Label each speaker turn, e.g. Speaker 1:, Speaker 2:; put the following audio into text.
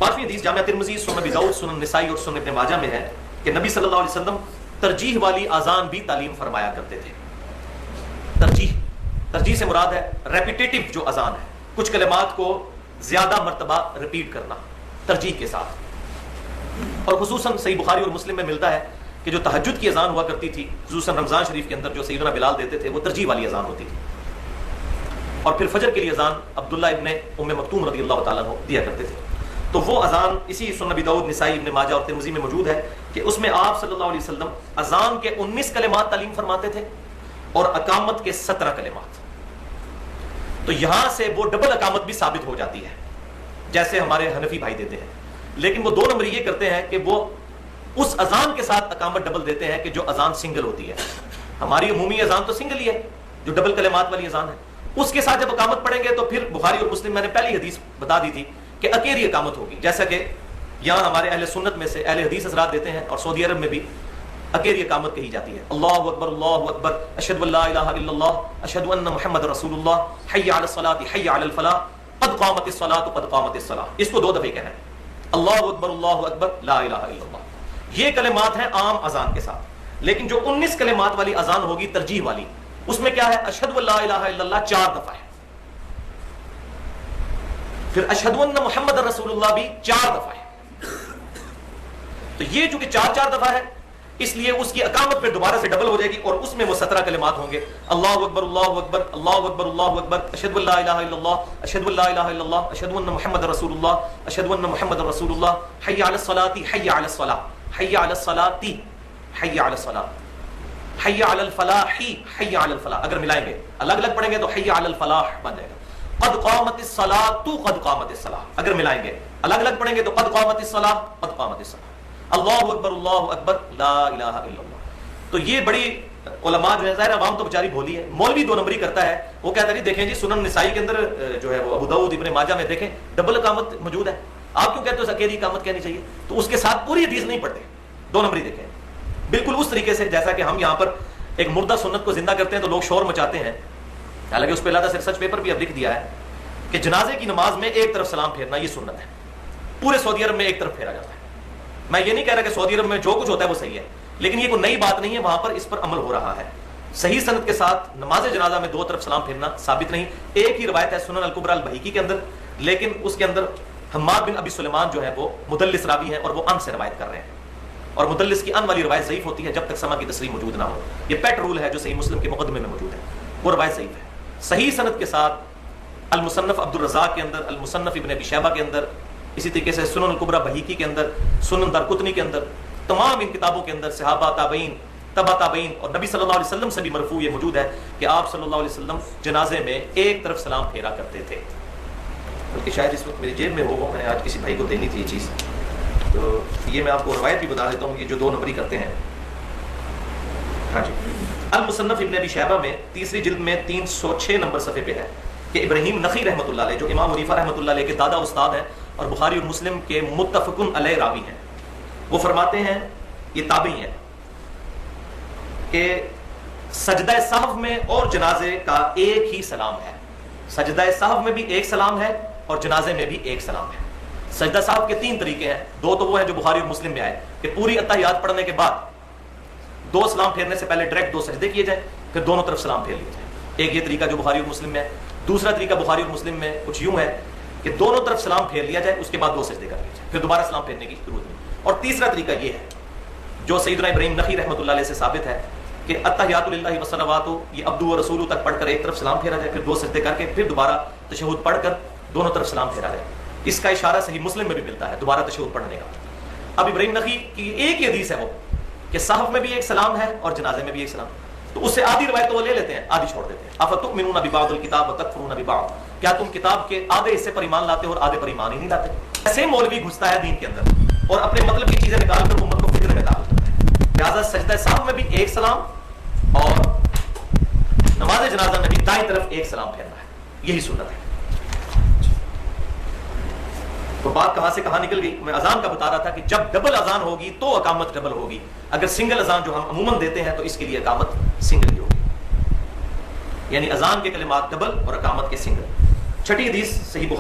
Speaker 1: 5ਵੀं हदीस जामिया तिरमिज़ी, सुनन अबी दाऊद, सुनन निसाई और सुनन इब्न माजा में है कि नबी सल्लल्लाहु अलैहि वसल्लम तरजीह वाली आजान भी तालीम फरमाया करते थे। तरजीह से मुराद है रेपिटेटिव जो अजान है, कुछ कलिमात को ज्यादा मरतबा रिपीट करना तरजीह के साथ। और खुसूसन सही बुखारी और मुस्लिम में मिलता है कि जो तहज्जुद की अजान हुआ करती थी, खुसूसन रमजान शरीफ के अंदर जो सैयदना बिलाल देते थे, वो तरजीह वाली अजान होती थी। और फिर फजर के लिए अजान अब्दुल्ला इब्ने उम्मे मक्तूम रज़ियल्लाहु ताला अन्हु दिया करते थे। तो वो अजान इसी सुनन अबी दाऊद, निसाई, इब्न माजा और तिरमिज़ी में मौजूद है कि उसमें आप सल्लल्लाहु अलैहि वसल्लम अजान के 19 कलिमात तालीम फरमाते थे और अकामत के 17 कलिमात। तो यहां से वो डबल अकामत भी साबित हो जाती है, जैसे हमारे हनफी भाई देते हैं। लेकिन वो 2 नंबर ये करते हैं कि वो उस अजान के साथ अकामत डबल देते हैं कि जो अजान सिंगल होती है। हमारी अमूमी अजान तो सिंगल ही है, जो डबल कलिमात वाली अजान है। उसके साथ जब अकामत पढ़ेंगे तो फिर बुखारी और मुस्लिम, मैंने पहली हदीस बता दी थी कि अकेली अकामत होगी, जैसा कि यहाँ हमारे अहले सुन्नत में से अहले हदीस हज़रात देते हैं, और सऊदी अरब में भी अकेली अकामत कही जाती है। अल्लाहु अकबर, अशहदु अल्ला इलाहा इल्लल्लाह, अशहदु अन्ना मुहम्मद रसूलुल्लाह, हय्या अलस सलाति हय्या अलल फलाह, क़द क़ामतिस सलातु क़द क़ामतिस सलाह। इसको 2 दफे कहना है, अल्लाहु अकबर, ला इलाहा इल्लल्लाह। ये कलिमात हैं आम अजान के साथ। लेकिन जो 19 कलिमात वाली अजान होगी तरजीह वाली, उसमें क्या है, अशहदु अल्ला इलाहा इल्लल्लाह 4 दफा है, फिर अशहदु अन्ना मुहम्मद रसूलुल्लाह भी 4 दफा है। तो ये जो कि 4 दफा है, इसलिए उसकी अकामत पे दोबारा से डबल हो जाएगी और उसमें वो 17 कलिमात होंगे। अल्लाहु अकबर, अल्लाहु अकबर, अल्लाहु अकबर, अल्लाहु अकबर, अशहदु अल्ला इलाहा इल्लल्लाह, अशहदु अल्ला इलाहा इल्लल्लाह, अशहदु अन्ना मुहम्मद रसूलुल्लाह, अशहदु अन्ना मुहम्मद रसूलुल्लाह, हय्या अलस सलाति हय्या अलस सलाह, हय्या अलस सलाति हय्या अलस सलाह, हय्या अलल फलाही हय्या अलल फलाह। अगर मिलाएंगे, अलग अलग पढ़ेंगे तो हय्या अलल फलाह बन जाएगा। क़द क़ामतिस सलातु क़द क़ामतिस सलाह। अगर मिलाएंगे, अलग अलग पढ़ेंगे तो क़द क़ामतिस सलाह क़द क़ामतिस सलाह। अल्लाहु अकबर, ला इलाहा इल्लल्लाह। तो ये बड़ी उलमा जो है, ज़ाहिर अवाम तो बेचारी भोली है। मौलवी 2 नंबरी करता है, वो कहता है देखें जी सुनन निसाई के अंदर जो है वो अबू दाऊद, इब्न माजा में देखें डबल अकामत मौजूद है, आप क्यों कहते हो अकेली अकामत कहनी चाहिए? तो उसके साथ पूरी हदीस नहीं पढ़ते, 2 नंबरी देखें। बिल्कुल उस तरीके से जैसा कि हम यहाँ पर एक मुर्दा सुन्नत को जिंदा करते हैं तो लोग शोर मचाते हैं, हालांकि उस पर अलग से रिसर्च पेपर भी अब लिख दिया है कि जनाजे की नमाज में एक तरफ सलाम फेरना ये सुन्नत है। पूरे सऊदी अरब में एक तरफ फेरा जाता है। मैं ये नहीं कह रहा कि सऊदी अरब में जो कुछ होता है वो सही है, लेकिन ये कोई नई बात नहीं है, वहां पर इस पर अमल हो रहा है। सही सनद के साथ नमाज जनाजा में 2 तरफ सलाम फेरना साबित नहीं। एक ही रवायत है सुनन अल कुबरा अल बहीकी के अंदर, लेकिन उसके अंदर हम्माद बिन अबी सुलेमान जो है वो मुदल्लिस रावी है और वो अन से रवायत कर रहे हैं, और मुदल्लिस की अन वाली रवायत ज़ईफ होती है जब तक समा की तस्रीह मौजूद ना हो। ये पेट रूल है जो सही मुस्लिम के मुकदमे में मौजूद है, वो रवायत ज़ईफ है। सही सनद के साथ अल मुसन्नफ अब्दुल रज़्ज़ाक़ के अंदर, अल मुसन्नफ इब्न अबी शैबा के अंदर, इसी तरीके से सुनन अल कुबरा बहीकी के अंदर, सुनन दारकुतनी के अंदर, तमाम इन किताबों के अंदर सहाबा, ताबईन, तबा ताबईन और नबी सल्लल्लाहु अलैहि वसल्लम से भी मरफू ये मौजूद है कि आप सल्लल्लाहु अलैहि वसल्लम जनाजे में एक तरफ सलाम फेरा करते थे। बल्कि शायद इस वक्त मेरी जेब में हो, मैंने आज किसी भाई को देनी थी ये चीज़, तो ये मैं आपको रवायत भी बता देता हूँ, ये जो 2 नंबरी करते हैं। हाँ जी, अल मुसन्नफ इब्न अबी शैबा में 3री जिल्द में 306 नंबर सफ़े पे है कि इब्राहीम नखी रहमतुल्लाह अलैह, जो इमाम हनीफा रहमतुल्लाह अलैह के दादा उस्ताद हैं और बुखारी और मुस्लिम के मुत्तफ़क़ुन अलैह रावी हैं, वो फरमाते हैं, ये ताबई हैं, कि सजदा सहव में और जनाजे का एक ही सलाम है। सजदा सहव में भी एक सलाम है और जनाजे में भी एक सलाम है। सजदा सहव के 3 तरीके हैं, 2 तो वो हैं जो बुखारी और मुस्लिम में आए कि पूरी अत्तहियात पढ़ने के बाद 2 सलाम फेरने से पहले डायरेक्ट 2 सजदे किए जाए, फिर दोनों तरफ सलाम फेर लिए जाए। एक ये तरीका जो बुखारी और मुस्लिम में है। दूसरा तरीका बुखारी और मुस्लिम में कुछ यूं है कि दोनों तरफ सलाम फेर लिया जाए, उसके बाद 2 सजदे कर लिए जाए, फिर दोबारा सलाम फेरने की जरूरत नहीं। और तीसरा तरीका ये है जो सैयदना इब्राहीम नखी रहमतुल्लाह अलैह से साबित है कि अत्तहियातु लिल्लाहि व सलवातु, ये अब्दु व रसूलु तक पढ़कर एक तरफ सलाम फेरा जाए, फिर 2 सजदे करके फिर दोबारा तशहुद पढ़कर दोनों तरफ सलाम फेरा जाए। इसका इशारा सही मुस्लिम में भी मिलता है दोबारा तशहुद पढ़ने का। अब इब्राहीम नखी की एक ही हदीस है वो कि सहफ में भी एक सलाम है और जनाजे में भी एक सलाम, तो उससे आधी रवायत तो वो ले लेते हैं, आधी छोड़ देते हैं। अफतुमिनूना बिबादिल किताब व तकफुरूना बिबाद, क्या तुम किताब के आधे हिस्से पर ईमान लाते हो और आधे पर ईमान ही नहीं लाते? ऐसे मौलवी घुसता है दीन के अंदर और अपने मतलब की चीजें निकाल कर उम्मत को फिक्र में डाल देता है। लिहाजा सजदा सहव में भी एक सलाम और नमाज जनाजा में भी दाईं तरफ एक सलाम फेरना है, यही सुन्नत है। तो बात कहां से कहां निकल गई? मैं अजान का बता रहा था कि जब डबल अजान होगी तो अकामत डबल होगी। अगर सिंगल अजान जो हम अमूमन देते हैं तो इसके लिए अकामत सिंगल ही होगी, यानी अजान के कलिमात डबल और अकामत के सिंगल। छठी हदीस सही बुखारी